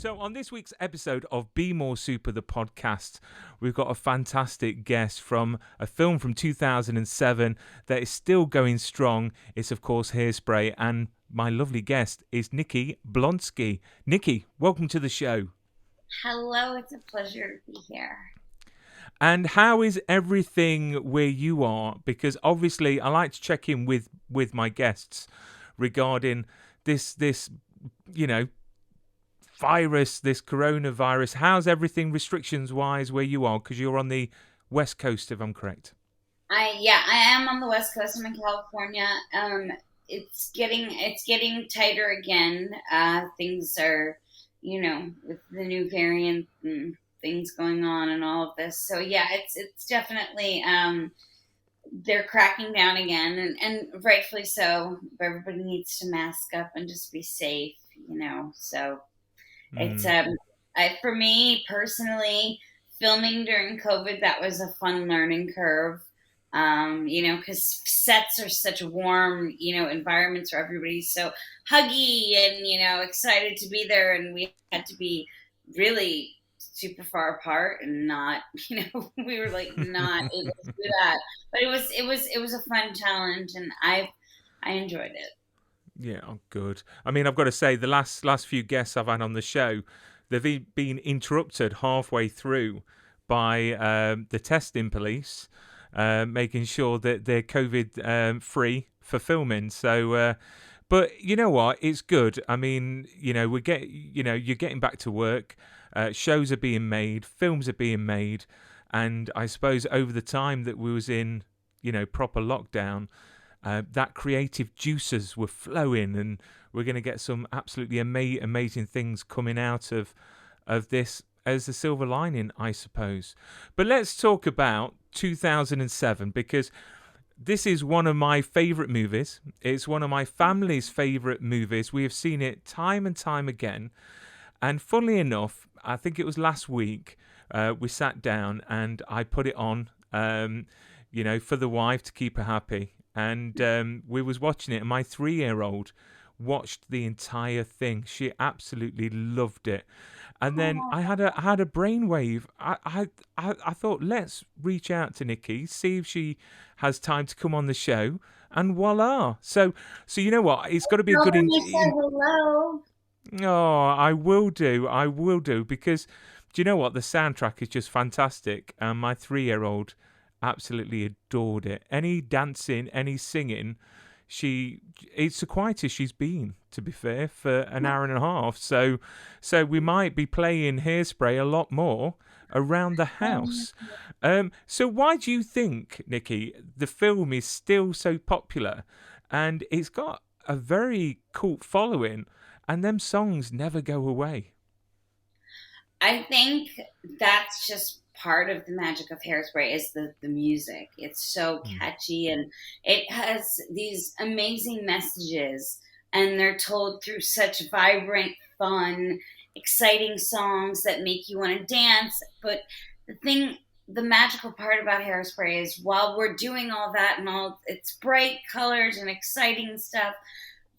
So on this week's episode of Be More Super, the podcast, we've got a fantastic guest from a film from 2007 that is still going strong. It's, of course, Hairspray, and my lovely guest is Nikki Blonsky. Nikki, welcome to the show. Hello, it's a pleasure to be here. And how is everything where you are? Because obviously I like to check in with my guests regarding this virus, this coronavirus. How's everything restrictions wise where you are? Because you're on the West Coast, if I'm correct. I am on the West Coast. I'm in California. It's getting tighter again. Things are, with the new variant and things going on and all of this. So yeah, it's definitely they're cracking down again, and rightfully so. Everybody needs to mask up and just be safe, So it's for me personally, filming during COVID, that was a fun learning curve. Because sets are such warm, environments where everybody's so huggy and, excited to be there. And we had to be really super far apart and not, we were like not able to do that. But it was a fun challenge, and I enjoyed it. Yeah, oh, good. I mean, I've got to say, the last few guests I've had on the show, they've been interrupted halfway through by the testing police, making sure that they're COVID free for filming. So, but you know what? It's good. I mean, you're getting back to work. Shows are being made, films are being made, and I suppose over the time that we was in, proper lockdown, that creative juices were flowing, and we're going to get some absolutely amazing things coming out of this as a silver lining, I suppose. But let's talk about 2007, because this is one of my favourite movies. It's one of my family's favourite movies. We have seen it time and time again. And funnily enough, I think it was last week, we sat down and I put it on, for the wife to keep her happy. And we was watching it, and my 3-year-old watched the entire thing. She absolutely loved it. And then I had a brainwave. I thought, let's reach out to Nikki, see if she has time to come on the show, and voila. So you know what? It's got to be a good. Hello. Oh, I will do, because do you know what? The soundtrack is just fantastic, and my 3-year-old absolutely adored it. Any dancing, any singing, it's the quietest she's been, to be fair, for an hour and a half. So we might be playing Hairspray a lot more around the house. So why do you think, Nikki, the film is still so popular, and it's got a very cult following, and them songs never go away? I think that's just part of the magic of Hairspray is the music. It's so catchy, and it has these amazing messages, and they're told through such vibrant, fun, exciting songs that make you want to dance. But the magical part about Hairspray is, while we're doing all that and all its bright colors and exciting stuff,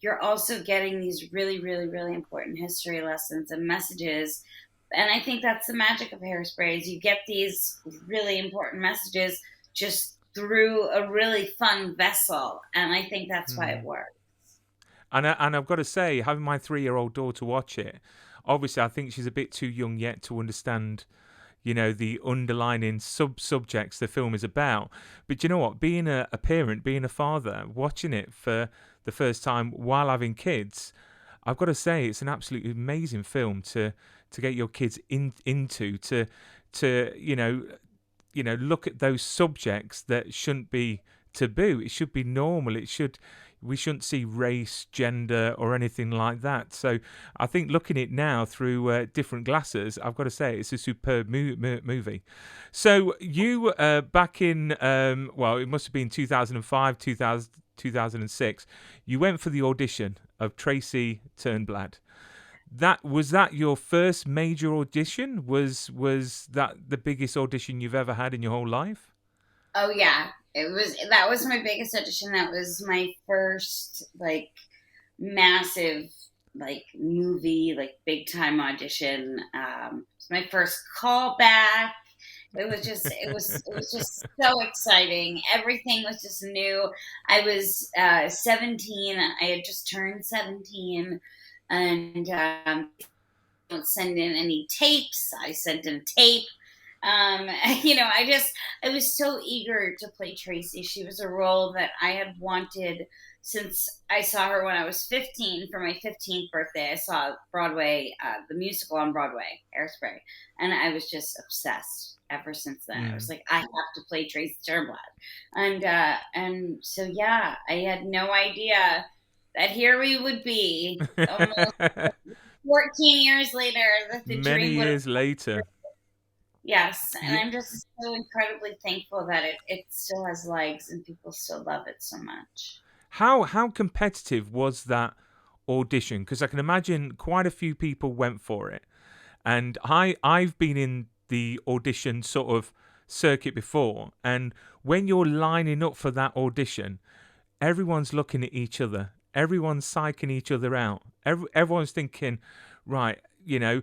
you're also getting these really, really, really important history lessons and messages. And I think that's the magic of Hairspray, is you get these really important messages just through a really fun vessel. And I think that's why it works. And I've got to say, having my 3-year-old daughter watch it, obviously I think she's a bit too young yet to understand, the underlining subjects the film is about. But you know what? Being a parent, being a father, watching it for the first time while having kids, I've got to say it's an absolutely amazing film to get your kids into to look at those subjects that shouldn't be taboo. It should be normal. We shouldn't see race, gender, or anything like that. So I think looking at it now through different glasses, I've got to say it's a superb movie. So you back in it must have been 2005, 2006. You went for the audition of Tracy Turnblad. Was that your first major audition? Was that the biggest audition you've ever had in your whole life? Oh yeah, that was my biggest audition. That was my first massive like movie, like big time audition. It's my first callback. It was just so exciting. Everything was just new. I was 17. I had just turned 17, and don't send in any tapes. I sent in a tape. You know, I was so eager to play Tracy. She was a role that I had wanted since I saw her when I was 15 for my 15th birthday. I saw Broadway, the musical on Broadway, Hairspray, and I was just obsessed ever since then. I was like, I have to play Tracy Turnblad, and so yeah, I had no idea that here we would be almost 14 years later that the Many dream would have. years later. Yes, and Yeah. I'm just so incredibly thankful that it still has legs and people still love it so much. How competitive was that audition? Because I can imagine quite a few people went for it, and I've been in the audition sort of circuit before, and when you're lining up for that audition, everyone's looking at each other, everyone's psyching each other out, everyone's thinking, right, you know,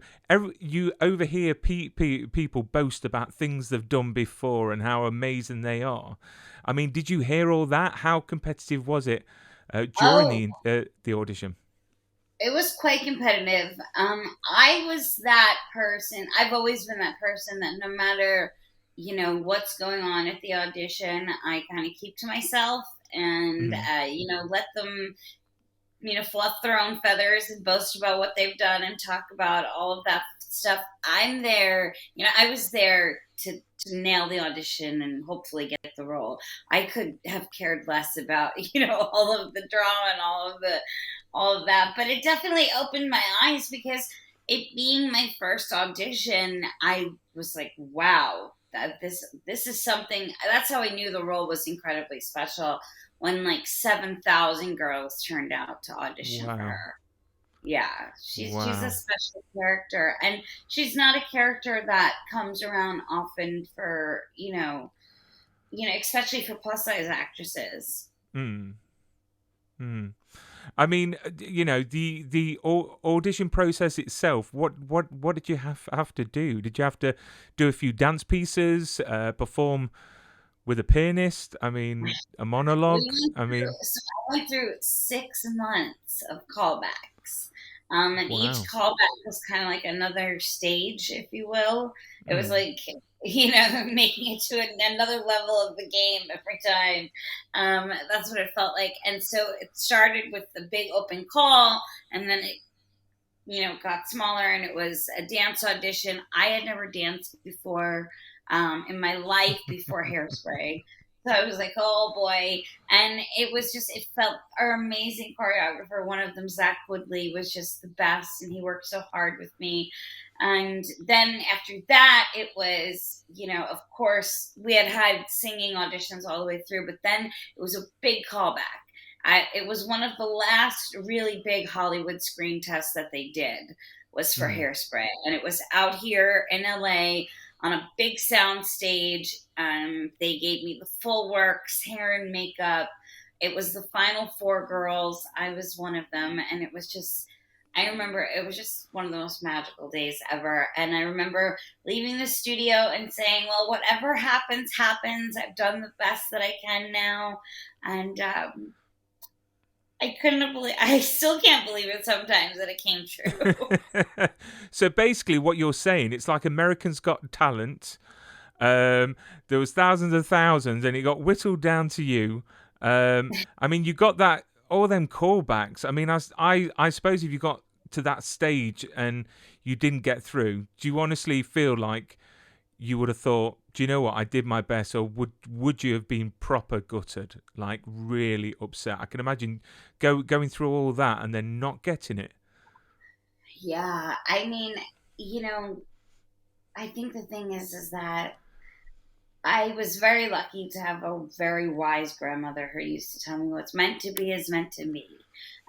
you overhear people boast about things they've done before and how amazing they are. I mean, did you hear all that? How competitive was it Oh, during the audition? it was quite competitive. I was that person. I've always been that person that no matter, you know, what's going on at the audition, I kind of keep to myself and, Mm. you know, let them, you know, fluff their own feathers and boast about what they've done and talk about all of that stuff. I'm there, you know, I was there to nail the audition and hopefully get the role. I could have cared less about, you know, all of the drama and all of that, but it definitely opened my eyes because it being my first audition, I was like, wow, that this is something. That's how I knew the role was incredibly special when like 7,000 girls turned out to audition for Wow. her. Yeah, she's a Wow. special character, and she's not a character that comes around often for especially for plus size actresses. Mm. Mm. I mean, you know, the audition process itself. What did you have to do? Did you have to do a few dance pieces, perform with a pianist? I mean, a monologue. I mean, I went through 6 months of callbacks. And each wow. callback was kind of like another stage, if you will. It was Mm. like, you know, making it to another level of the game every time. That's what it felt like. And so it started with the big open call, and then it, you know, got smaller, and it was a dance audition. I had never danced before in my life before Hairspray. So I was like, oh boy. And it felt our amazing choreographer. One of them, Zach Woodley, was just the best. And he worked so hard with me. And then after that, it was, you know, of course, we had singing auditions all the way through, but then it was a big callback. It was one of the last really big Hollywood screen tests that they did was for Mm. Hairspray, and it was out here in LA on a big sound stage. They gave me the full works, hair and makeup. It was the final four girls. I was one of them, and it was just. I remember it was just one of the most magical days ever. And I remember leaving the studio and saying, well, whatever happens, happens. I've done the best that I can now. And I still can't believe it sometimes that it came true. So basically, what you're saying, it's like Americans Got Talent. There was thousands and thousands, and it got whittled down to you. I mean, you got that all them callbacks. I mean, I suppose if you got to that stage and you didn't get through, do you honestly feel like you would have thought, do you know what, I did my best, or would you have been proper gutted, like really upset? I can imagine going through all that and then not getting it. Yeah, I mean, you know, I think the thing is that I was very lucky to have a very wise grandmother who used to tell me what's meant to be is meant to be.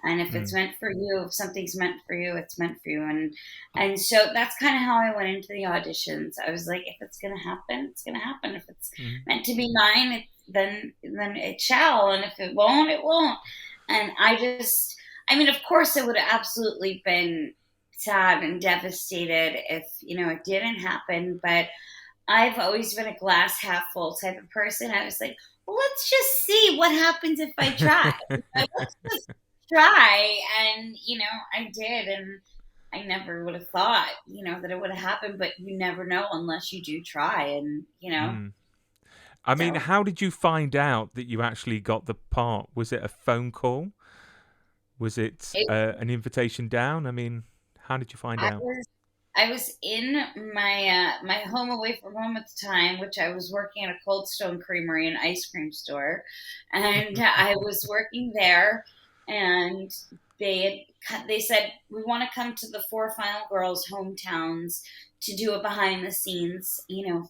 And if it's Mm. meant for you, if something's meant for you, it's meant for you. And so that's kind of how I went into the auditions. I was like, if it's gonna happen, it's gonna happen. If it's Mm. meant to be mine, then it shall. And if it won't, it won't. And I mean, of course, I would have absolutely been sad and devastated if, it didn't happen. But I've always been a glass half full type of person. I was like, well, let's just see what happens if I try. Let's just try. And, I did. And I never would have thought, that it would have happened. But you never know unless you do try. And, I mean, so. how did you find out that you actually got the part? Was it a phone call? Was it an invitation down? I mean, how did you find out? I was in my my home away from home at the time, which I was working at a Cold Stone Creamery, an ice cream store, and I was working there, and they said we want to come to the 4 Final Girls hometowns to do a behind the scenes,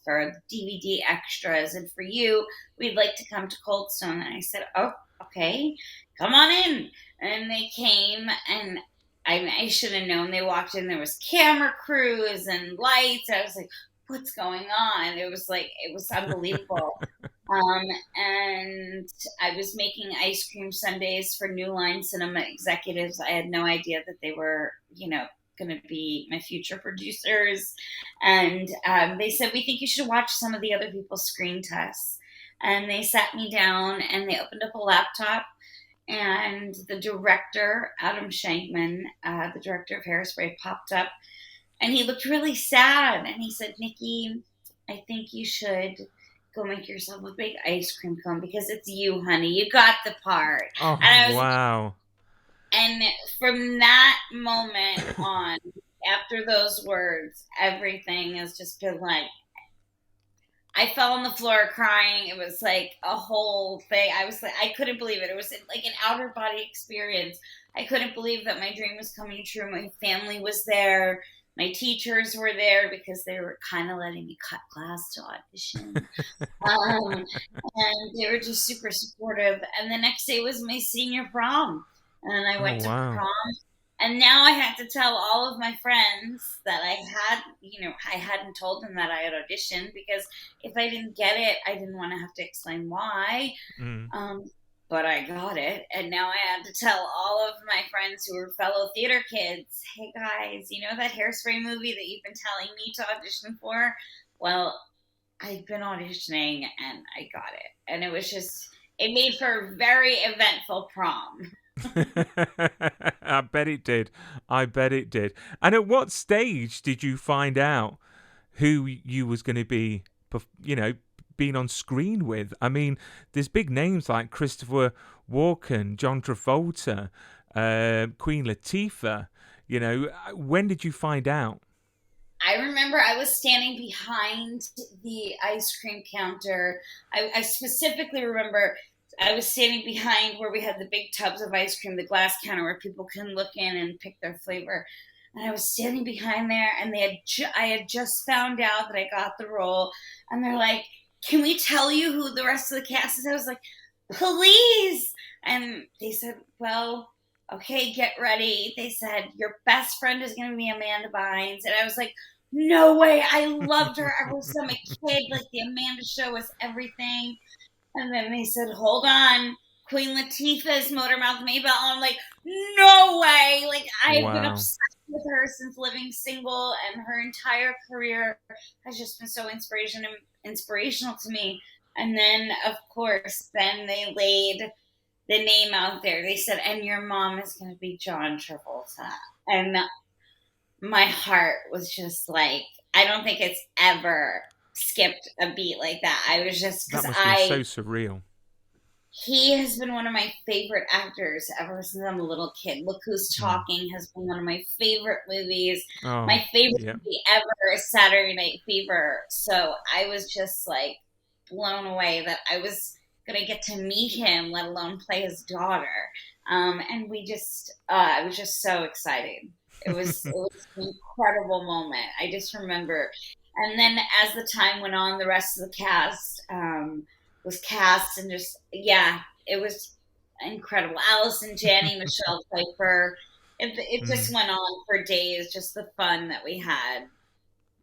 for DVD extras, and for you, we'd like to come to Cold Stone. And I said, oh, okay, come on in. And they came, and I should have known. They walked in, there was camera crews and lights. I was like, what's going on? It was unbelievable. And I was making ice cream sundaes for New Line Cinema executives. I had no idea that they were, going to be my future producers. And they said, we think you should watch some of the other people's screen tests. And they sat me down and they opened up a laptop. And the director, Adam Shankman, the director of Hairspray, popped up. And he looked really sad. And he said, Nikki, I think you should go make yourself a big ice cream cone because it's you, honey. You got the part. Oh, wow. And from that moment on, after those words, everything has just been like, I fell on the floor crying. It was like a whole thing. I was like, I couldn't believe it. It was like an outer body experience. I couldn't believe that my dream was coming true. My family was there. My teachers were there because they were kind of letting me cut class to audition. And they were just super supportive. And the next day was my senior prom. And I went to prom. And now I had to tell all of my friends that I hadn't told them that I had auditioned, because if I didn't get it, I didn't want to have to explain why. But I got it. And now I had to tell all of my friends who were fellow theater kids, hey guys, you know that Hairspray movie that you've been telling me to audition for? Well, I've been auditioning and I got it. And it made for a very eventful prom. I bet it did. And at what stage did you find out who you was going to be, being on screen with? I mean, there's big names like Christopher Walken, John Travolta, Queen Latifah. When did you find out? I remember I was standing behind the ice cream counter. I specifically remember I was standing behind where we had the big tubs of ice cream, the glass counter where people can look in and pick their flavor. And I was standing behind there, and I had just found out that I got the role. And they're like, can we tell you who the rest of the cast is? I was like, please. And they said, well, okay, get ready. They said, your best friend is going to be Amanda Bynes. And I was like, no way. I loved her ever since I'm a kid. Like, the Amanda show was everything. And then they said, hold on, Queen Latifah's Motormouth Maybelle. And I'm like, no way. Like, I've been obsessed with her since living single, and her entire career has just been so inspirational to me. And then, of course, then they laid the name out there. They said, and your mom is going to be John Travolta. And my heart was just like, I don't think it's ever skipped a beat like that. I was just, because that must be so surreal. He has been one of my favorite actors ever since I'm a little kid. Look Who's Talking has been one of my favorite movies. My favorite movie ever is Saturday Night Fever. So I was just like blown away that I was gonna get to meet him, let alone play his daughter. And we just, I was just so excited. It was an incredible moment. I just remember. And then as the time went on, the rest of the cast was cast, and just, it was incredible. Allison Janney, Michelle Pfeiffer. It just went on for days, just the fun that we had.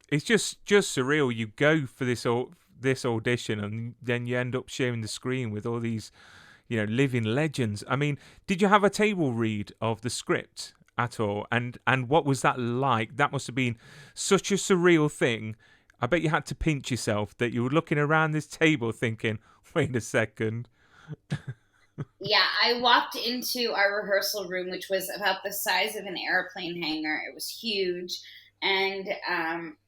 It's just surreal. You go for this audition, and then you end up sharing the screen with all these living legends. I mean, did you have a table read of the script at all? And what was that like? That must have been such a surreal thing. I bet you had to pinch yourself that you were looking around this table thinking, wait a second. Yeah, I walked into our rehearsal room, which was about the size of an airplane hangar. It was huge. And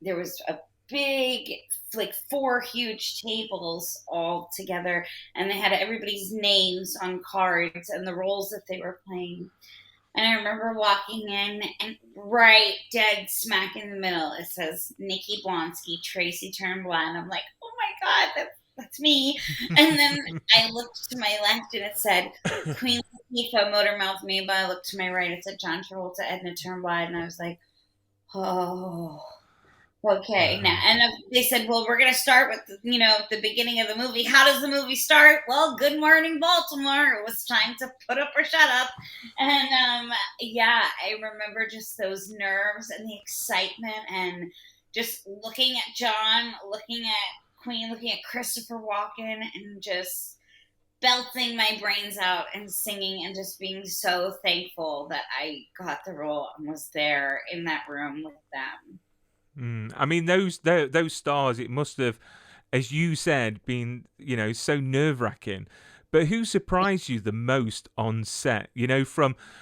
there was a big, like 4 huge tables all together. And they had everybody's names on cards and the roles that they were playing. And I remember walking in, and right dead smack in the middle, it says Nikki Blonsky, Tracy Turnblad. And I'm like, oh my God, that's me. And then I looked to my left, and it said Queen Latifah, Motormouth Maba. I looked to my right, it said John Travolta, Edna Turnblad. And I was like, oh, okay. Now, and they said, well, we're going to start with, the beginning of the movie. How does the movie start? Well, good morning, Baltimore. It was time to put up or shut up. And I remember just those nerves and the excitement and just looking at John, looking at Queen, looking at Christopher Walken, and just belting my brains out and singing and just being so thankful that I got the role and was there in that room with them. I mean, those stars, it must have, as you said, been, so nerve-wracking. But who surprised you the most on set?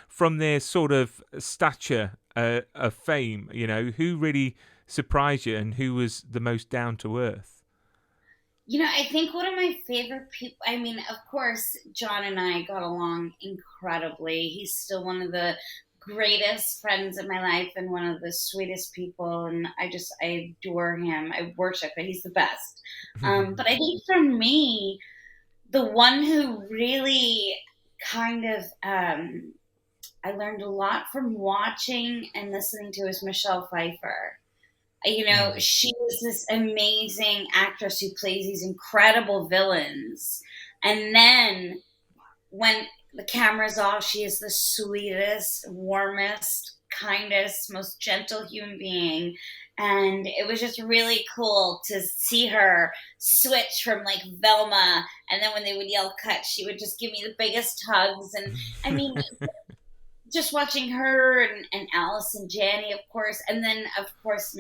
From their sort of stature of fame, who really surprised you and who was the most down to earth? I think one of my favorite people, I mean, of course, John and I got along incredibly. He's still one of the greatest friends in my life and one of the sweetest people. And I adore him. I worship him. He's the best. But I think for me, the one who really kind of, I learned a lot from watching and listening to is Michelle Pfeiffer. She is this amazing actress who plays these incredible villains. And then when the camera's off, she is the sweetest, warmest, kindest, most gentle human being. And it was just really cool to see her switch from like Velma. And then when they would yell cut, she would just give me the biggest hugs. And I mean, just watching her and Allison Janney, of course. And then, of course,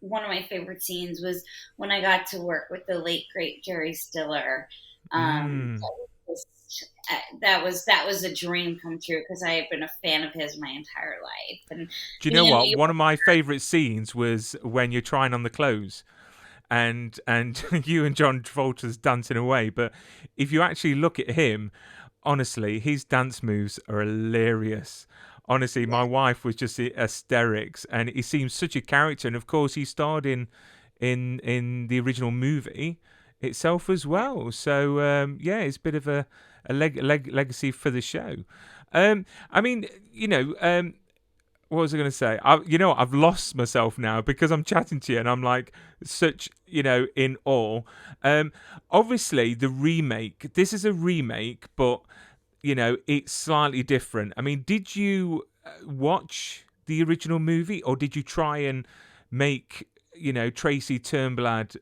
one of my favorite scenes was when I got to work with the late, great Jerry Stiller. That was a dream come true because I have been a fan of his my entire life. And do you know what? One of my favorite scenes was when you're trying on the clothes and you and John Travolta's dancing away. But if you actually look at him, honestly, his dance moves are hilarious. Honestly, my wife was just hysterics, and he seems such a character. And of course, he starred in the original movie itself as well. So it's a bit of a legacy for the show. I mean, what was I going to say? I've lost myself now because I'm chatting to you and I'm like such, in awe. Obviously, the remake. This is a remake, but it's slightly different. I mean, did you watch the original movie, or did you try and make Tracy Turnblad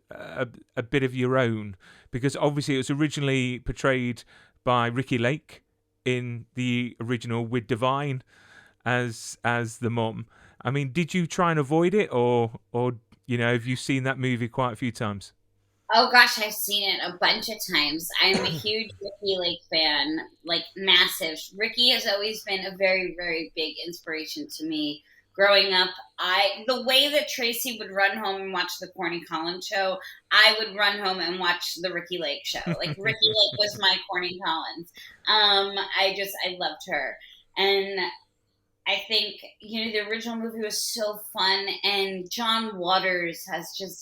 a bit of your own? Because obviously it was originally portrayed by Ricky Lake in the original with Divine as the mum. I mean, did you try and avoid it, or have you seen that movie quite a few times? Oh gosh, I've seen it a bunch of times. I'm a huge Ricky Lake fan, like massive. Ricky has always been a very, very big inspiration to me. Growing up, the way that Tracy would run home and watch the Corny Collins show, I would run home and watch the Ricky Lake show. Like Ricky Lake was my Corny Collins. I loved her. And I think, the original movie was so fun, and John Waters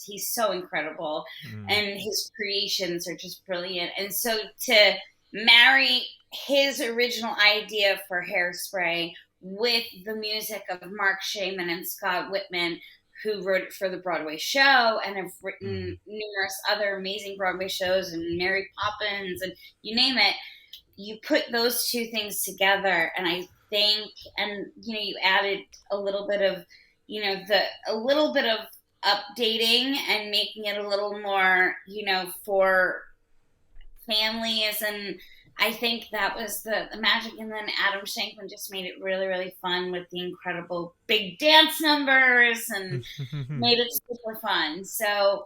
he's so incredible, and his creations are just brilliant. And so to marry his original idea for Hairspray with the music of Mark Shaman and Scott Whitman, who wrote it for the Broadway show and have written numerous other amazing Broadway shows and Mary Poppins and you name it, you put those two things together, and I think, and you added a little bit of updating and making it a little more for families, and I think that was the magic. And then Adam Shankman just made it really, really fun with the incredible big dance numbers and made it super fun. So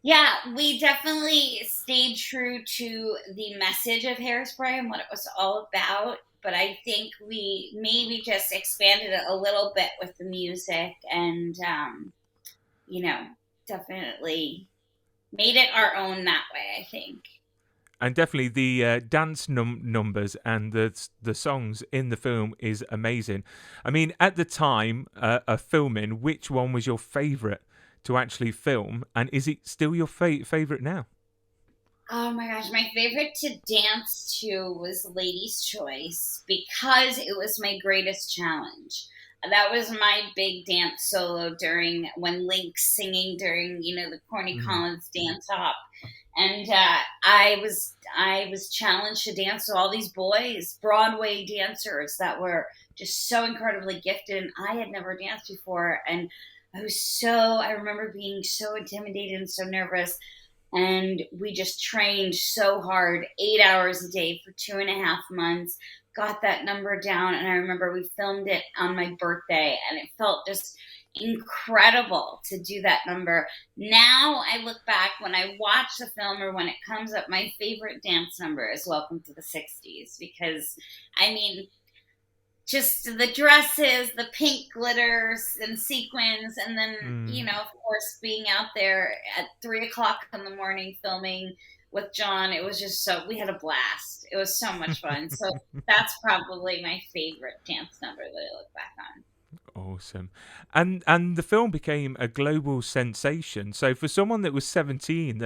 yeah, we definitely stayed true to the message of Hairspray and what it was all about. But I think we maybe just expanded it a little bit with the music and, definitely made it our own that way, I think. And definitely the dance numbers and the songs in the film is amazing. I mean, at the time of filming, which one was your favourite to actually film, and is it still your favorite now? Oh my gosh, my favorite to dance to was Lady's Choice because it was my greatest challenge. That was my big dance solo during when Link's singing during the Corny Collins dance off, and I was challenged to dance to all these boys, Broadway dancers that were just so incredibly gifted, and I had never danced before, and I remember being so intimidated and so nervous. And we just trained so hard, 8 hours a day for 2.5 months, got that number down. And I remember we filmed it on my birthday, and it felt just incredible to do that number. Now I look back, when I watch the film or when it comes up, my favorite dance number is Welcome to the 60s, because just the dresses, the pink glitters and sequins, and then, of course, being out there at 3:00 in the morning filming with John, it was just we had a blast. It was so much fun. So that's probably my favorite dance number that I look back on. Awesome. And the film became a global sensation. So for someone that was 17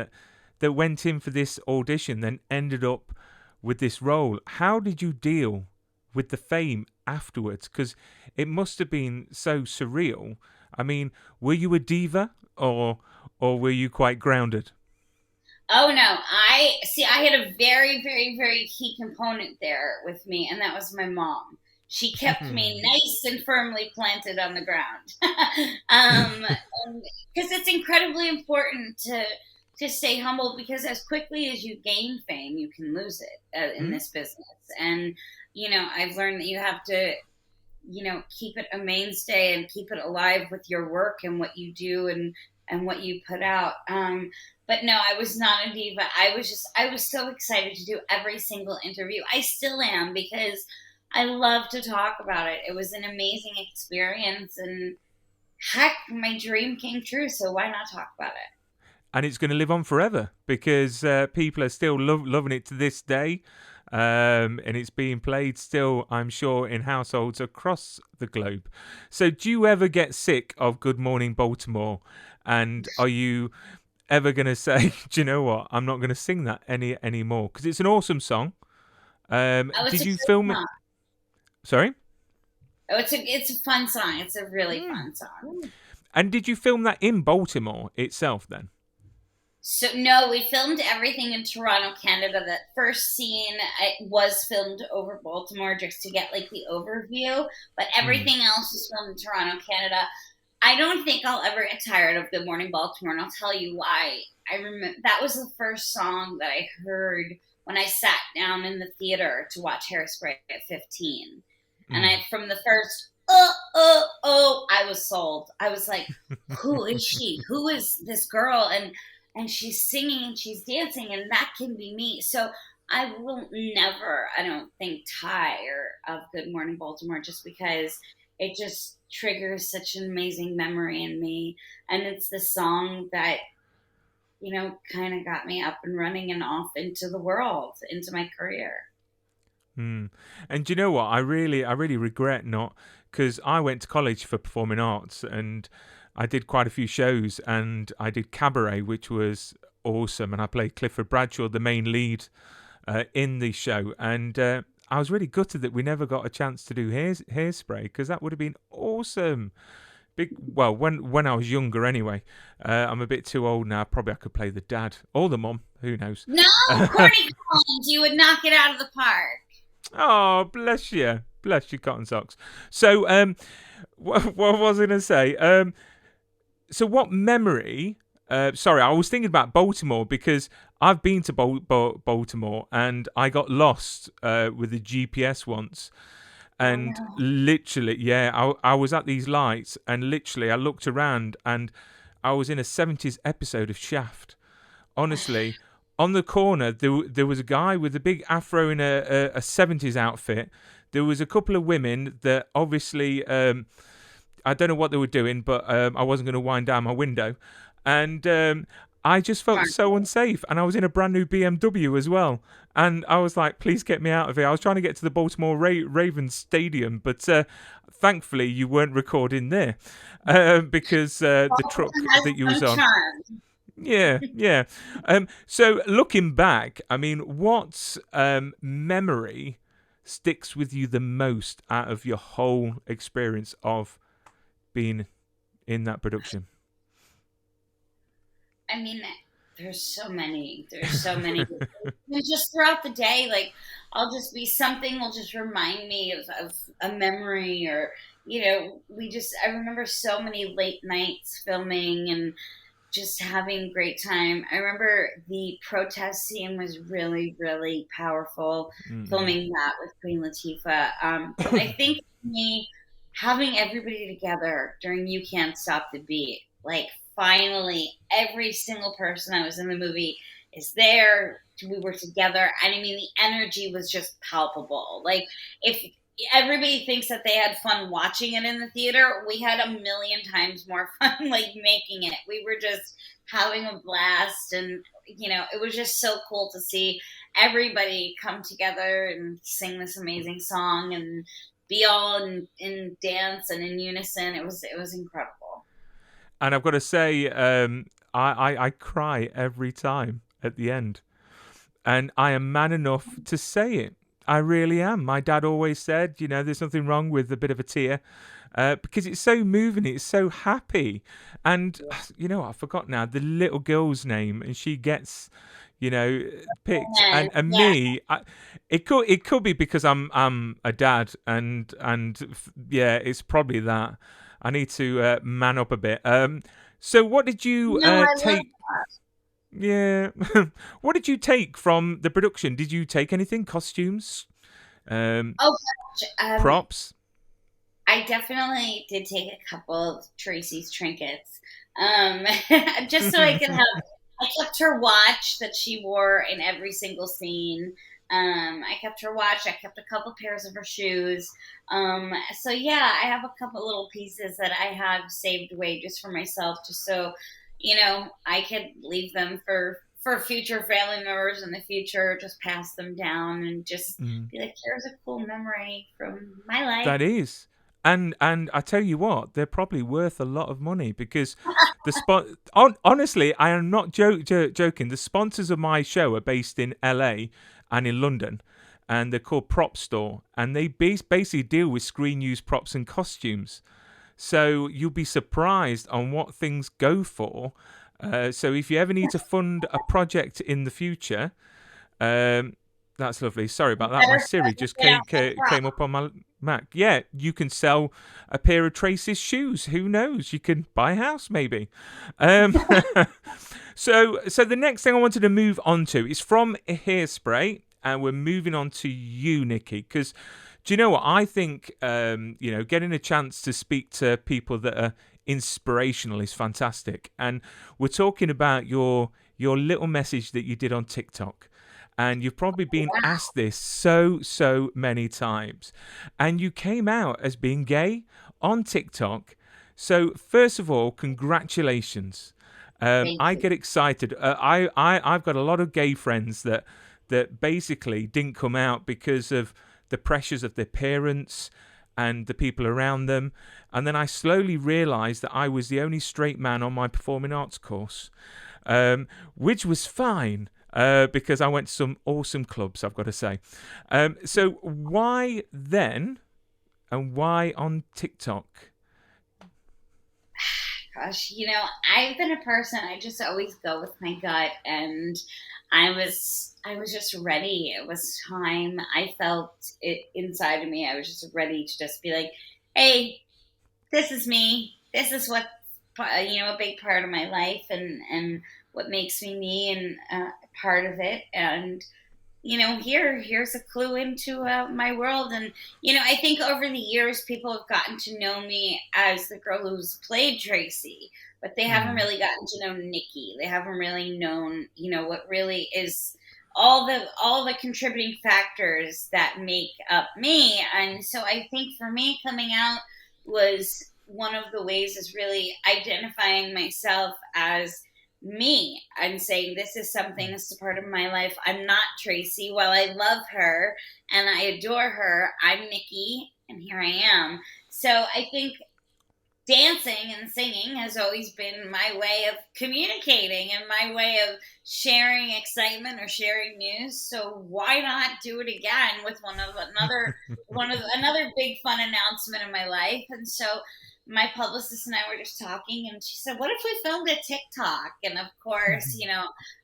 that went in for this audition, then ended up with this role, how did you deal with the fame afterwards? Because it must have been so surreal. I mean, were you a diva or were you quite grounded? Oh no, I had a very, very, very key component there with me, and that was my mom. She kept me nice and firmly planted on the ground. Because it's incredibly important to stay humble, because as quickly as you gain fame, you can lose it in this business. And I've learned that you have to, keep it a mainstay and keep it alive with your work and what you do and what you put out. But no, I was not a diva. I was so excited to do every single interview. I still am, because I love to talk about it. It was an amazing experience, and heck, my dream came true. So why not talk about it? And it's going to live on forever, because people are still loving it to this day. And it's being played still, I'm sure, in households across the globe. So do you ever get sick of Good Morning Baltimore? And are you ever going to say, do you know what, I'm not going to sing that anymore? Because it's an awesome song. Did you film it? Sorry? Oh, it's a fun song. It's a really fun song. And did you film that in Baltimore itself then? So no, we filmed everything in Toronto, Canada. That first scene was filmed over Baltimore just to get the overview, but everything else was filmed in Toronto, Canada. I don't think I'll ever get tired of Good Morning Baltimore, and I'll tell you why. I remember that was the first song that I heard when I sat down in the theater to watch Hairspray at 15. And from the first, I was sold. I was like, who is she? Who is this girl? And she's singing and she's dancing, and that can be me. So I will never, I don't think, tire of Good Morning Baltimore, just because it just triggers such an amazing memory in me. And it's the song that, kind of got me up and running and off into the world, into my career. And do you know what? I really regret not, because I went to college for performing arts and I did quite a few shows, and I did Cabaret, which was awesome. And I played Clifford Bradshaw, the main lead in the show. And I was really gutted that we never got a chance to do Hairspray, because that would have been awesome. Well, when I was younger anyway. I'm a bit too old now. Probably I could play the dad or the mom. Who knows? No, Courtney Collins, you would knock it out of the park. Oh, bless you. Bless you, cotton socks. So, what was I going to say? So what memory Sorry, I was thinking about Baltimore because I've been to Baltimore and I got lost with the GPS once. And no. literally, yeah, I was at these lights and literally I looked around and I was in a 70s episode of Shaft. Honestly, on the corner, there was a guy with a big afro in a 70s outfit. There was a couple of women that obviously, I don't know what they were doing, but I wasn't going to wind down my window. And I just felt so unsafe. And I was in a brand new BMW as well. And I was like, please get me out of here. I was trying to get to the Baltimore Ravens Stadium, but thankfully you weren't recording there because the truck that you was on. Yeah, yeah. So looking back, I mean, what memory sticks with you the most out of your whole experience of being in that production? I mean, there's so many. There's so many. And just throughout the day, like I'll just be something will just remind me of a memory, or I remember so many late nights filming and just having a great time. I remember the protest scene was really, really powerful. Filming that with Queen Latifah. I think for me, having everybody together during You Can't Stop the Beat, like finally every single person that was in the movie is there. We were together, and I mean the energy was just palpable. Like if everybody thinks that they had fun watching it in the theater, we had a million times more fun like making it. We were just having a blast, and it was just so cool to see everybody come together and sing this amazing song and be all in dance and in unison. It was incredible. And I've got to say, I cry every time at the end. And I am man enough to say it. I really am. My dad always said, there's nothing wrong with a bit of a tear because it's so moving. It's so happy. And, I forgot now the little girl's name, and she gets, picked. And me, it could be because I'm a dad, and yeah, it's probably that. I need to man up a bit. So what did you take? Yeah. What did you take from the production? Did you take anything? Costumes? Props? I definitely did take a couple of Tracy's trinkets. Just so I could have. I kept her watch that she wore in every single scene. I kept her watch. I kept a couple pairs of her shoes. So yeah, I have a couple little pieces that I have saved away just for myself, just so I could leave them for future family members in the future. Just pass them down and just be like, here's a cool memory from my life. That is. And I tell you what, they're probably worth a lot of money because the honestly, I am not joking. The sponsors of my show are based in LA and in London, and they're called Prop Store, and they basically deal with screen use props and costumes. So you'll be surprised on what things go for. So if you ever need to fund a project in the future, that's lovely. Sorry about that. My Siri just came up on my Mac. Yeah, you can sell a pair of Tracy's shoes. Who knows? You can buy a house maybe. So the next thing I wanted to move on to is from Hairspray, and we're moving on to you, Nikki, because do you know what? I think, getting a chance to speak to people that are inspirational is fantastic. And we're talking about your little message that you did on TikTok. And you've probably been asked this so many times. And you came out as being gay on TikTok. So first of all, congratulations. I get excited. I've got a lot of gay friends that basically didn't come out because of the pressures of their parents and the people around them. And then I slowly realised that I was the only straight man on my performing arts course, which was fine because I went to some awesome clubs, I've got to say. So why then, and why on TikTok? Gosh, I've been a person, I just always go with my gut, and I was just ready. It was time. I felt it inside of me. I was just ready to just be like, hey, this is me. This is what a big part of my life, and what makes me me, and part of it. And here's a clue into my world. And I think over the years people have gotten to know me as the girl who's played Tracy, but they haven't really gotten to know Nikki. They haven't really known what really is all the contributing factors that make up me. And so I think for me, coming out was one of the ways is really identifying myself as me and saying, this is something, this is a part of my life. I'm not Tracy. While I love her and I adore her, I'm Nikki, and here I am. So I think dancing and singing has always been my way of communicating and my way of sharing excitement or sharing news. So why not do it again with another big fun announcement in my life? And so my publicist and I were just talking, and she said, what if we filmed a TikTok? And of course,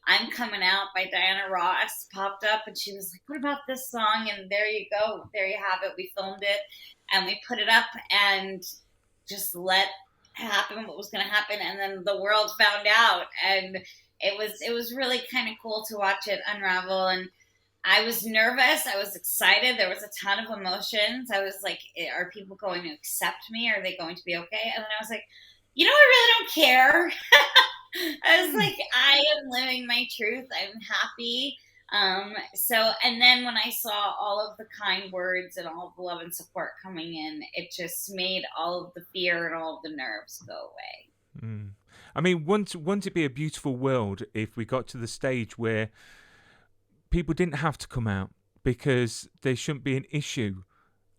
I'm Coming Out by Diana Ross popped up, and she was like, what about this song? And there you go. There you have it. We filmed it and we put it up and just let happen what was going to happen. And then the world found out, and it was really kind of cool to watch it unravel. And I was nervous. I was excited. There was a ton of emotions. I was like, are people going to accept me? Are they going to be okay? And then I was like, I really don't care. I was like, I am living my truth. I'm happy. And then when I saw all of the kind words and all of the love and support coming in, it just made all of the fear and all of the nerves go away. I mean, wouldn't it be a beautiful world if we got to the stage where people didn't have to come out because there shouldn't be an issue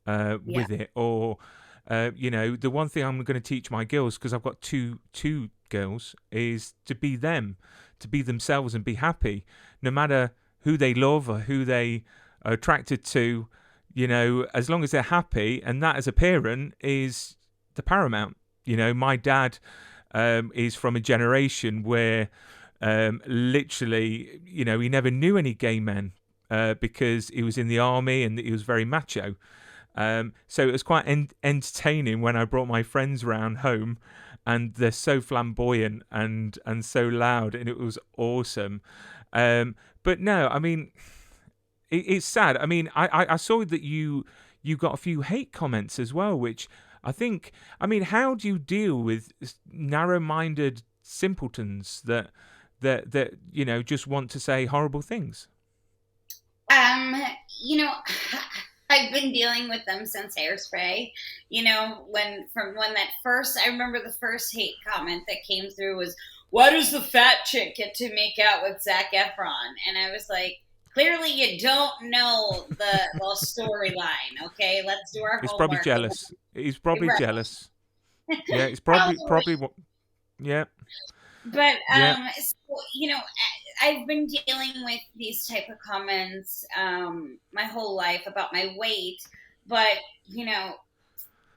with it? Or, the one thing I'm going to teach my girls, because I've got two girls, is to be them, to be themselves and be happy, no matter who they love or who they are attracted to, as long as they're happy. And that, as a parent, is the paramount. My dad is from a generation where literally, he never knew any gay men because he was in the army and he was very macho. So it was quite entertaining when I brought my friends round home, and they're so flamboyant and so loud, and it was awesome. But no, I mean, it's sad. I mean, I saw that you got a few hate comments as well, which I think, I mean, how do you deal with narrow-minded simpletons that just want to say horrible things? I've been dealing with them since Hairspray. I remember the first hate comment that came through was, why does the fat chick get to make out with Zac Efron? And I was like, clearly you don't know the storyline, okay? Let's do our homework. He's probably jealous. He's probably jealous. Yeah, it's probably what. Yeah. But I've been dealing with these type of comments my whole life about my weight, but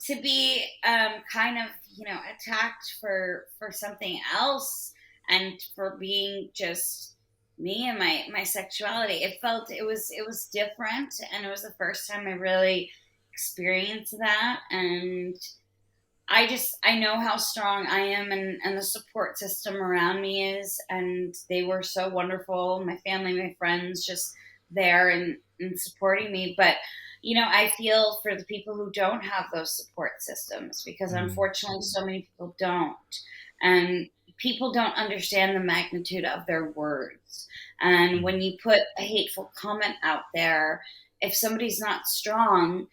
to be kind of attacked for something else, and for being just me and my sexuality, it was different, and it was the first time I really experienced that. And I know how strong I am, and the support system around me is, and they were so wonderful. My family, my friends, just there and supporting me. But, I feel for the people who don't have those support systems, because unfortunately so many people don't. And people don't understand the magnitude of their words. And when you put a hateful comment out there, if somebody's not strong,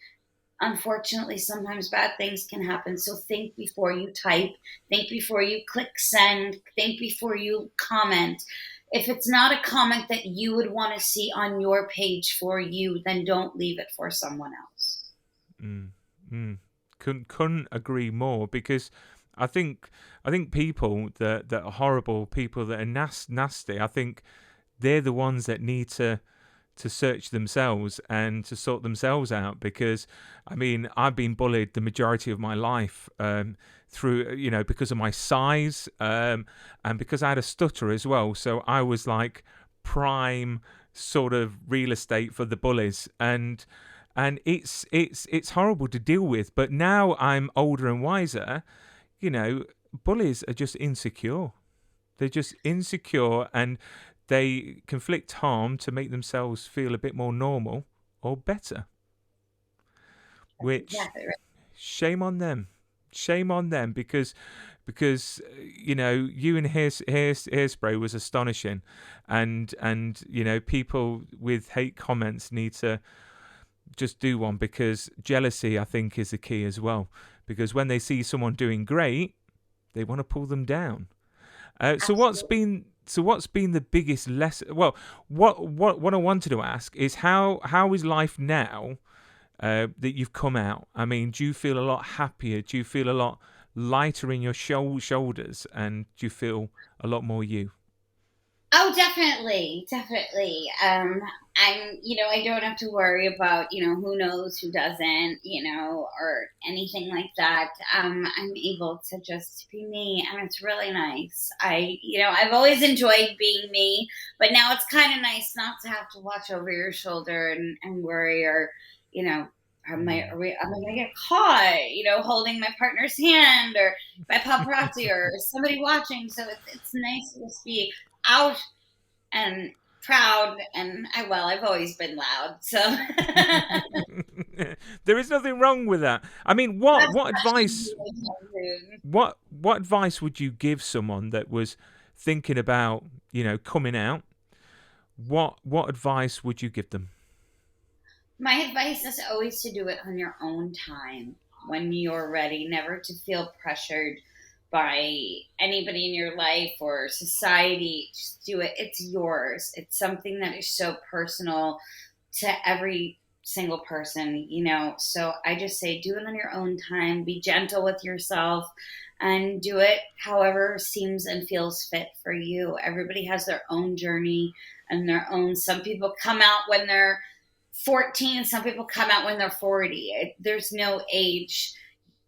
unfortunately, sometimes bad things can happen. So think before you type, think before you click send, think before you comment. If it's not a comment that you would want to see on your page for you, then don't leave it for someone else. Couldn't agree more, because I think people that are horrible, people that are nasty, I think they're the ones that need to search themselves and to sort themselves out. Because I mean, I've been bullied the majority of my life through, because of my size, and because I had a stutter as well. So I was like prime sort of real estate for the bullies, and it's horrible to deal with. But now I'm older and wiser, bullies are just insecure. They're just insecure, and they inflict harm to make themselves feel a bit more normal or better. Which, exactly right. shame on them. Shame on them, because you know, you in Hairspray was astonishing, and you know, people with hate comments need to just do one, because jealousy, I think, is the key as well. Because when they see someone doing great, they want to pull them down. So what's been the biggest lesson? Well, what I wanted to ask is how is life now that you've come out? I mean, do you feel a lot happier? Do you feel a lot lighter in your shoulders? And do you feel a lot more you? Oh, definitely, definitely. I don't have to worry about, who knows, who doesn't, or anything like that. I'm able to just be me, and it's really nice. I've always enjoyed being me, but now it's kind of nice not to have to watch over your shoulder and worry, or, am I going to get caught, holding my partner's hand, or by paparazzi, or somebody watching. So it's nice to just be out and proud, and I've always been loud, so there is nothing wrong with that. I mean, what advice would you give someone that was thinking about, coming out? What advice would you give them? My advice is always to do it on your own time, when you're ready, never to feel pressured by anybody in your life or society. Just do it. It's yours. It's something that is so personal to every single person, So I just say, do it on your own time. Be gentle with yourself and do it however seems and feels fit for you. Everybody has their own journey and their own. Some people come out when they're 14. Some people come out when they're 40. There's no age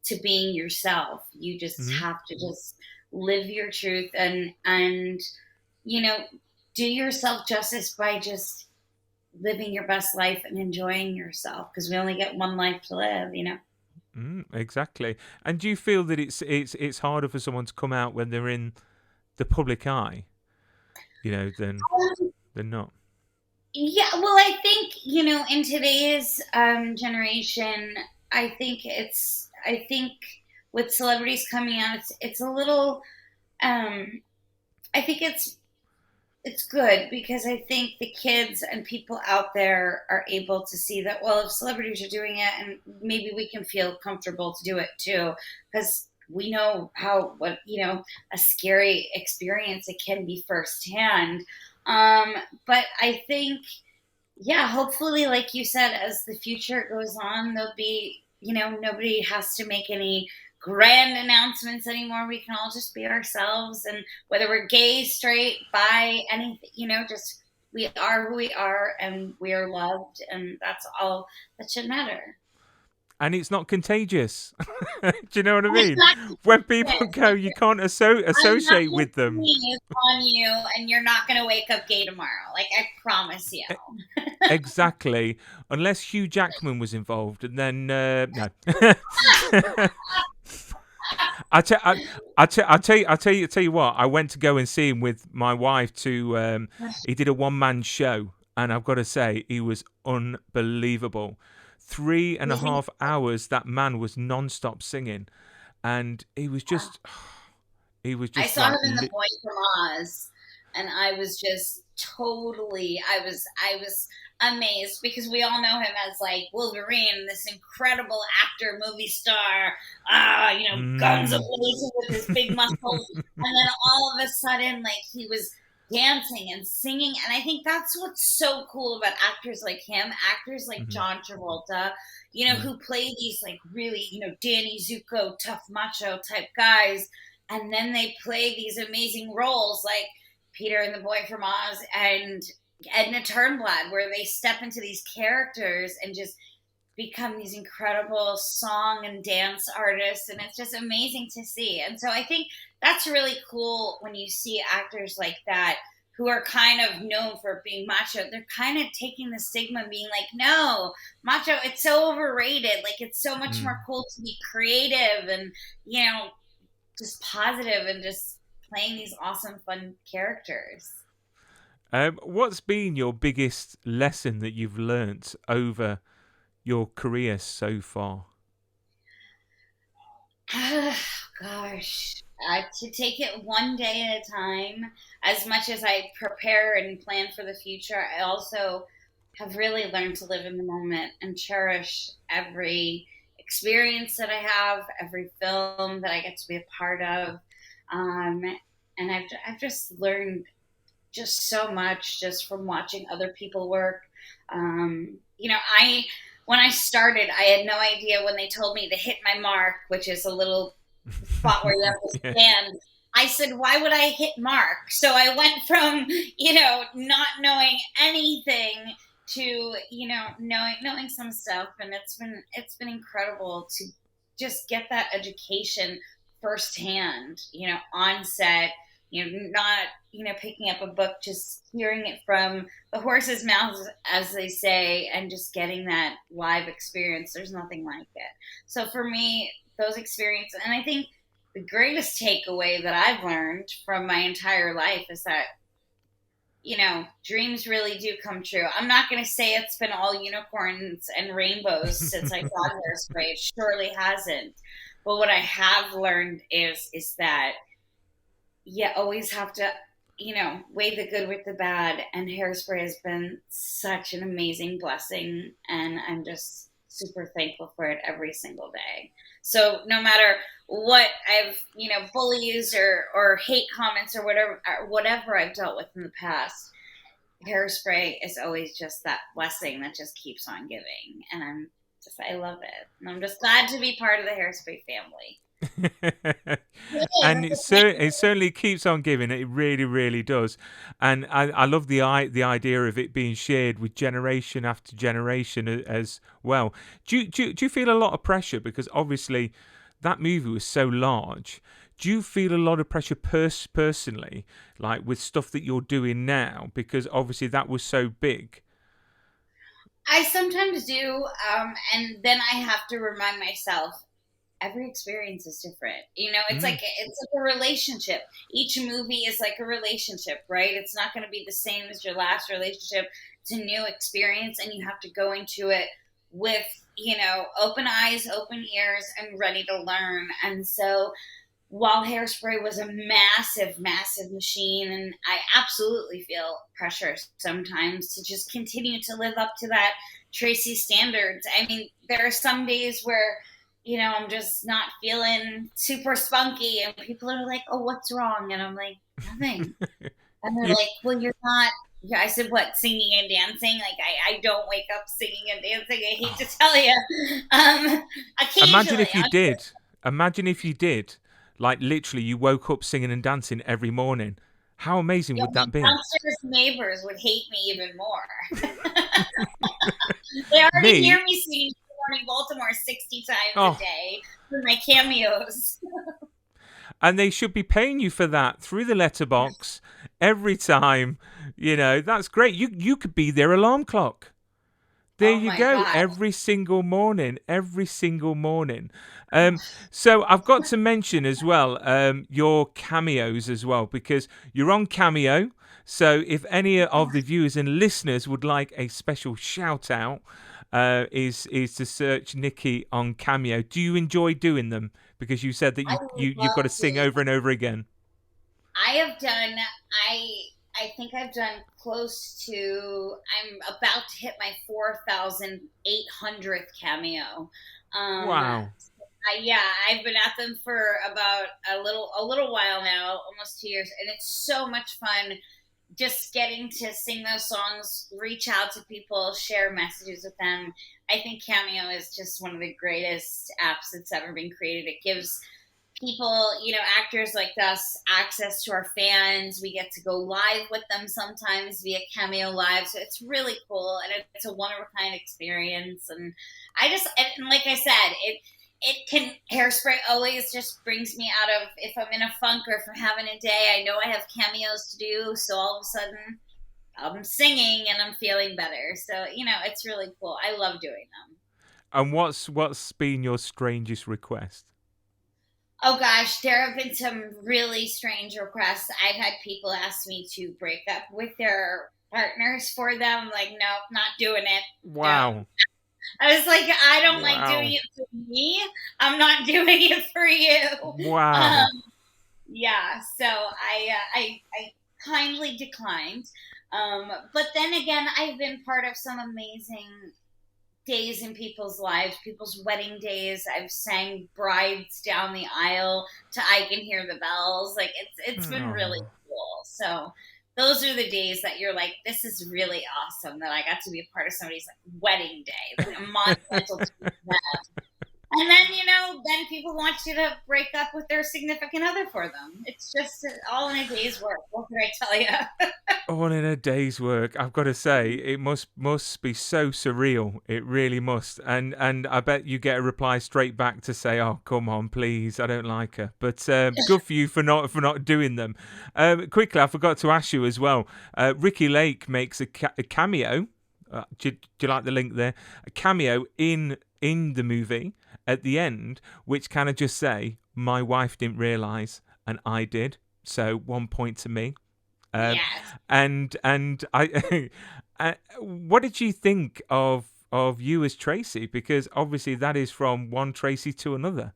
to being yourself. You just have to just live your truth and do yourself justice by just living your best life and enjoying yourself, because we only get one life to live. Exactly. And do you feel that it's harder for someone to come out when they're in the public eye, than not? Yeah, well, I think, in today's generation, I think with celebrities coming out, it's a little, I think it's good, because I think the kids and people out there are able to see that, well, if celebrities are doing it, and maybe we can feel comfortable to do it too, because we know what a scary experience it can be firsthand. But I think, yeah, hopefully, like you said, as the future goes on, there'll be, nobody has to make any grand announcements anymore. We can all just be ourselves, and whether we're gay, straight, bi, anything, just we are who we are, and we are loved, and that's all that should matter. And it's not contagious. Do you know what I mean? When people go, you can't associate with them. It's on you, and you're not going to wake up gay tomorrow. Like, I promise you. Exactly. Unless Hugh Jackman was involved, and then no. I tell you what. I went to go and see him with my wife. He did a one-man show, and I've got to say, he was unbelievable. 3.5 hours that man was non-stop singing, and he was just I saw him in The Boy from Oz, and I was just totally I was amazed, because we all know him as like Wolverine, this incredible actor, movie star, guns a-blazing with his big muscles, and then all of a sudden, like, he was dancing and singing. And I think that's what's so cool about actors like him, actors like John Travolta, who play these like really, Danny Zuko, tough macho type guys. And then they play these amazing roles like Peter and the Boy from Oz and Edna Turnblad, where they step into these characters and just become these incredible song and dance artists. And it's just amazing to see. And so I think that's really cool when you see actors like that who are kind of known for being macho. They're kind of taking the stigma and being like, no, macho, it's so overrated. Like, it's so much more cool to be creative and, just positive and just playing these awesome, fun characters. What's been your biggest lesson that you've learnt over your career so far? Gosh, to take it one day at a time. As much as I prepare and plan for the future, I also have really learned to live in the moment and cherish every experience that I have, every film that I get to be a part of. Um, and I've just learned just so much just from watching other people work. I when I started, I had no idea when they told me to hit my mark, which is a little spot where you have to Yeah. stand. I said, why would I hit mark? So I went from, not knowing anything to, knowing some stuff. And it's been incredible to just get that education firsthand, on set, not, picking up a book, just hearing it from the horse's mouth, as they say, and just getting that live experience. There's nothing like it. So for me, those experiences, and I think the greatest takeaway that I've learned from my entire life is that, dreams really do come true. I'm not going to say it's been all unicorns and rainbows since I saw Hairspray. It surely hasn't. But what I have learned is that you always have to, weigh the good with the bad. And Hairspray has been such an amazing blessing. And I'm just super thankful for it every single day. So no matter what I've, bullies or hate comments or whatever I've dealt with in the past, Hairspray is always just that blessing that just keeps on giving. And I love it. And I'm just glad to be part of the Hairspray family. And it certainly keeps on giving. It really, really does. And I love the idea of it being shared with generation after generation as well. Do you feel a lot of pressure, because obviously that movie was so large? Do you feel a lot of pressure personally, like with stuff that you're doing now, because obviously that was so big? I sometimes do, and then I have to remind myself every experience is different. It's like a relationship. Each movie is like a relationship, right? It's not going to be the same as your last relationship. It's a new experience, and you have to go into it with, open eyes, open ears, and ready to learn. And so while Hairspray was a massive, massive machine, and I absolutely feel pressure sometimes to just continue to live up to that Tracy standards. I mean, there are some days where I'm just not feeling super spunky, and people are like, oh, what's wrong? And I'm like, nothing. And they're like, well, you're not. Yeah, I said, what, singing and dancing? Like, I don't wake up singing and dancing. I hate to tell you. Occasionally. Imagine if you did. Like, literally, you woke up singing and dancing every morning. How amazing would that be? Downstairs neighbors would hate me even more. They already hear me singing Morning Baltimore 60 times a day for my cameos. And they should be paying you for that through the letterbox every time. That's great. You could be their alarm clock. There you go. God. Every single morning. So I've got to mention as well your cameos as well, because you're on Cameo. So if any of the viewers and listeners would like a special shout out, is to search Nikki on Cameo. Do you enjoy doing them? Because you said that you've got to sing over and over again. I think I've done close to, I'm about to hit my 4,800th cameo. Wow. I've been at them for about a little while now, almost 2 years, and it's so much fun just getting to sing those songs, reach out to people, share messages with them. I think Cameo is just one of the greatest apps that's ever been created. It gives people, actors like us, access to our fans. We get to go live with them sometimes via Cameo Live. So it's really cool, and it's a one-of-a-kind experience. And and like I said, Hairspray always just brings me out of, if I'm in a funk or if I'm having a day, I know I have cameos to do. So all of a sudden I'm singing and I'm feeling better. So, it's really cool. I love doing them. And what's been your strangest request? Oh gosh, there have been some really strange requests. I've had people ask me to break up with their partners for them. Like, nope, not doing it. Don't. Wow. I was like, I don't like doing Wow. it for me. I'm not doing it for you. Wow. Um, yeah, so I kindly declined. But then again, I've been part of some amazing days in people's lives, people's wedding days. I've sang brides down the aisle to "I Can Hear the Bells." Like it's been really Oh. cool. So those are the days that you're like, this is really awesome that I got to be a part of somebody's like wedding day, like a monumental to them. And then, then people want you to break up with their significant other for them. It's just all in a day's work. What can I tell you? All in a day's work. I've got to say, it must be so surreal. It really must. And I bet you get a reply straight back to say, "Oh, come on, please, I don't like her." But good for you for not doing them. Quickly, I forgot to ask you as well. Ricky Lake makes a cameo. Do you like the link there? A cameo in the movie at the end, which kind of just say, "My wife didn't realise, and I did." So 1 point to me. Yes. And I, what did you think of you as Tracy? Because obviously that is from one Tracy to another.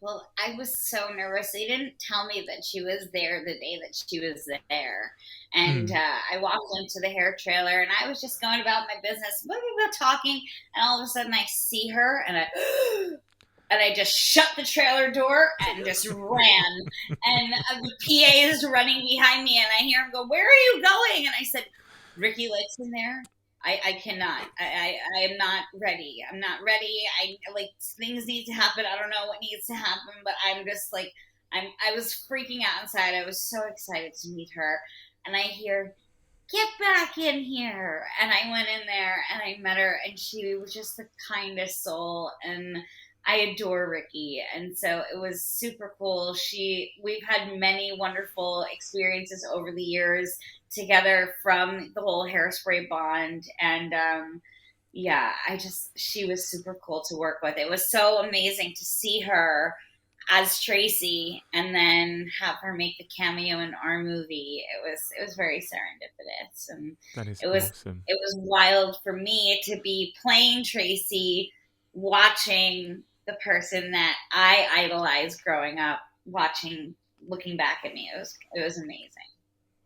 Well, I was so nervous. They didn't tell me that she was there the day that she was there. And Mm. I walked into the hair trailer and I was just going about my business, blah, blah, blah, talking. And all of a sudden I see her and I just shut the trailer door and just ran. And the PA is running behind me and I hear him go, "Where are you going?" And I said, "Ricky Lake's in there. I cannot. I am not ready. I'm not ready. I like things need to happen. I don't know what needs to happen, but I'm just like I was freaking out inside. I was so excited to meet her. And I hear, "Get back in here." And I went in there and I met her and she was just the kindest soul and I adore Ricky. And so it was super cool. We've had many wonderful experiences over the years together from the whole Hairspray bond. And yeah, she was super cool to work with. It was so amazing to see her as Tracy and then have her make the cameo in our movie. It was very serendipitous and That is it was awesome. it was wild for me to be playing Tracy, watching the person that I idolized growing up, looking back at me. It was amazing.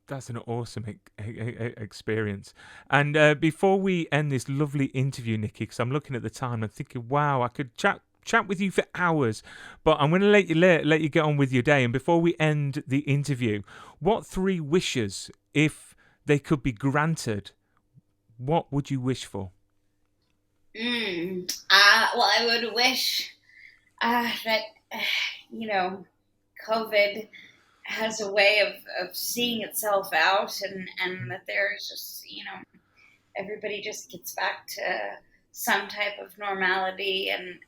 That's an awesome experience. And before we end this lovely interview, Nikki, because I'm looking at the time, I'm thinking, wow, I could chat with you for hours, but I'm going to let you get on with your day. And before we end the interview, what 3 wishes, if they could be granted, what would you wish for? Well, I would wish that COVID has a way of seeing itself out, and that there's just everybody just gets back to some type of normality, and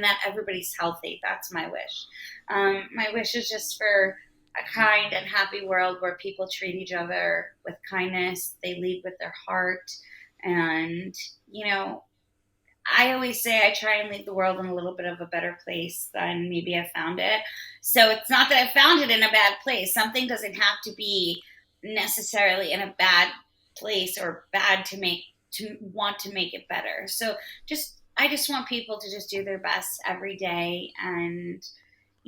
that everybody's healthy. That's my wish. My wish is just for a kind and happy world where people treat each other with kindness. They lead with their heart, and I always say I try and leave the world in a little bit of a better place than maybe I found it. So it's not that I found it in a bad place. Something doesn't have to be necessarily in a bad place or bad to want to make it better. So I just want people to just do their best every day. And,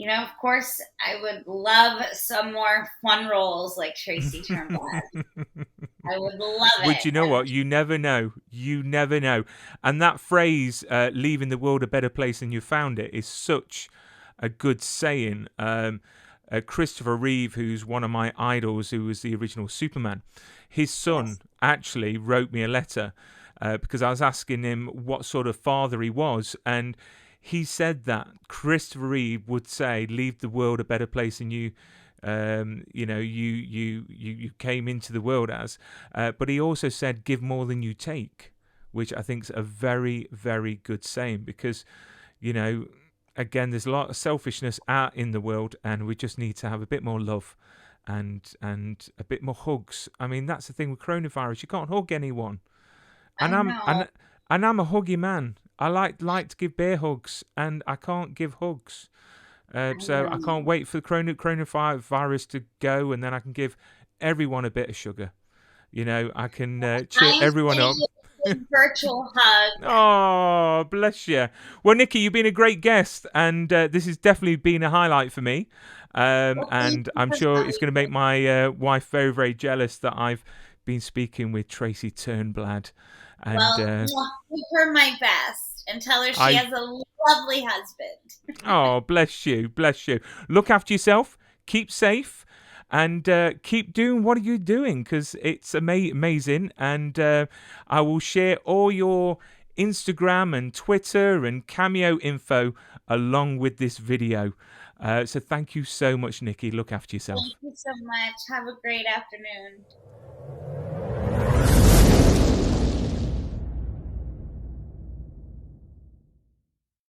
of course, I would love some more fun roles like Tracy Turnblad. I would love it. Which, you know what? You never know. You never know. And that phrase, leaving the world a better place than you found it, is such a good saying. Christopher Reeve, who's one of my idols, who was the original Superman, his son actually wrote me a letter because I was asking him what sort of father he was. And he said that Christopher Reeve would say, leave the world a better place than you you came into the world as, but he also said, give more than you take, which I think is a very, very good saying, because again, there's a lot of selfishness out in the world, and we just need to have a bit more love and a bit more hugs. I mean, that's the thing with coronavirus, you can't hug anyone. I And know. I'm a huggy man. I like to give bear hugs, and I can't give hugs. So I can't wait for the coronavirus to go, and then I can give everyone a bit of sugar. You know, I can cheer everyone up. Virtual hug. Oh, bless you. Well, Nikki, you've been a great guest, and this has definitely been a highlight for me. And I'm sure it's going to make my wife very, very jealous that I've been speaking with Tracy Turnblad. And, give her my best and tell her she has a lovely husband. Oh, bless you, bless you. Look after yourself, keep safe, and keep doing what are you doing, because it's amazing. And I will share all your Instagram and Twitter and Cameo info along with this video. So thank you so much, Nikki. Look after yourself. Thank you so much. Have a great afternoon.